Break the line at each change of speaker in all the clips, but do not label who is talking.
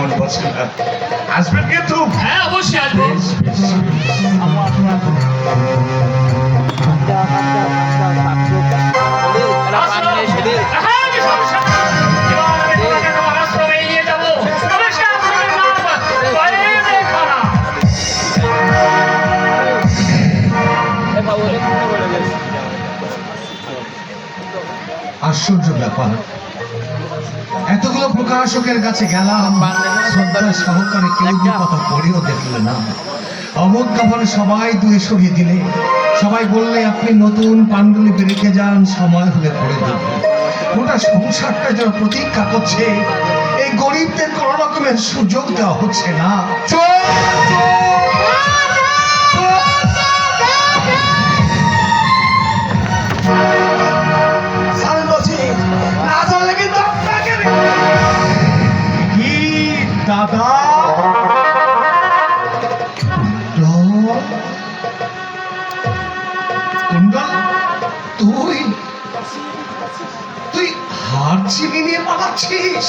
মনে পড়ছে না। আসবেন কিন্তু?
হ্যাঁ অবশ্যই আসবো। হ্যাঁ, কি সমস্যা নেই। এবার আমি তোমাকে তোমার আশ্রমে নিয়ে যাবো। তবে সে আশ্রমের নাম কয়েকখানা।
আশ্চর্য ব্যাপার, এতগুলো প্রকাশকের কাছে গেলাম, শ্রদ্ধা সহকারে কেউ দু কথা পড়েও দেখলে না। অবজ্ঞাপনে সবাই দুয়ে সরিয়ে দিলে, সবাই বললে আপনি নতুন পাণ্ডুলিপি রেখে যান, সময় হলে পড়ে দেব। গোটা সংসারটা যেন প্রতীক্ষা করছে, এই গরিবদের কোন রকমের সুযোগ দেওয়া হচ্ছে না। দাদা কুণ্ডল, তুই তুই হার চিনি নিয়ে পালাচ্ছিস?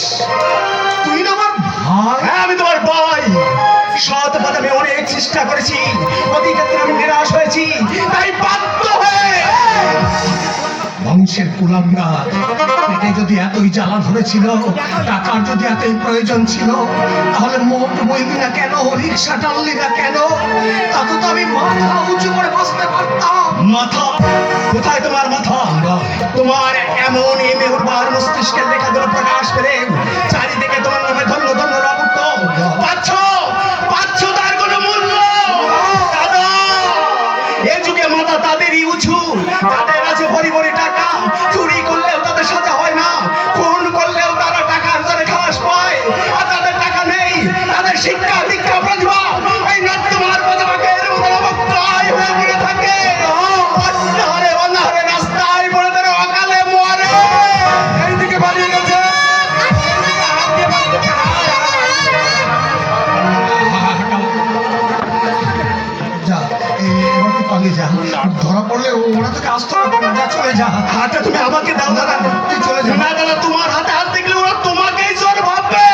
তুই না আমার ভাই।
হ্যাঁ, আমি তোমার ভাই। সৎ পথে আমি অনেক চেষ্টা করেছি, প্রতি ক্ষেত্রে আমি নিরাশ হয়েছি, তাই বাধ্য হয়ে
বংশের কুলাঙ্গার পেটে যদি এতই জ্বালা ধরেছিল, টাকার যদি এতই প্রয়োজন ছিল, তাহলে মোট বইলি না কেন, রিক্সা টানলি না কেন? তাতে তো আমি মাথা উঁচু করে বসতে পারতাম।
মাথা কোথায়? তোমার মাথা? তোমার এমন এই মেহুরবার মস্তিষ্কের লেখাগুলো প্রকাশ পেলে চারিদিকে তোমার নামে ধন্য ধন্য রাবুক্ত পাচ্ছ পাচ্ছ, তার কোনো মূল্য? দাদা, এ যুগে মাথা তাদেরই উঁচু যাদের আছে ভরি ভরি টাকা। চুরি করলেও তাদের সাজা হয় না, খুন করলেও তারা টাকার দরে খালাস পায়। আর তাদের টাকা নেই, তাদের শিক্ষা দীক্ষা প্রতিভা এই নর্দমার প্রতিভাকে এর মতো অবক্ষয় হয়ে পড়ে থাকে। অনাহারে অনাহারে রাস্তায় পড়ে তারা অকালে মরে। এইদিকে পালিয়ে গেছে।
যা, এবার তুই পালিয়ে যা। ধরা পড়লে ওরা তোকে আসতে পারবে না। যা, চলে যা।
হাতটা তুমি আমাকে দাও দাদা।
তুই চলে যা।
না দাদা, তোমার হাতে হাত দেখলে ওরা তোমাকেই চোর ভাববে।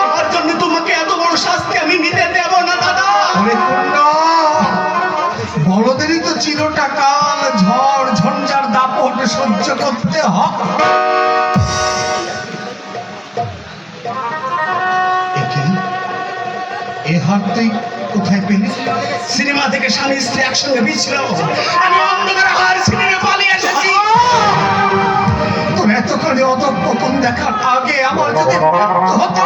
আমার জন্য তোমাকে এত বড় শাস্তি আমি নিতে দেব না দাদা।
ওরে কুণ্ডল, বড়দেরই তো চিরটাকাল ঝড় ঝঞ্ঝার দাপট সহ্য করতে হয়। এ হাত তুই কোথায় পেলি?
সিনেমা থেকে স্বামী স্ত্রী একসঙ্গে বিছিল, আমি অন্ধকারে হার ছিনিয়ে পালিয়ে এসেছি।
তোর এতখানি অত পতন দেখার আগে আমার যদি মৃত্যু হতো,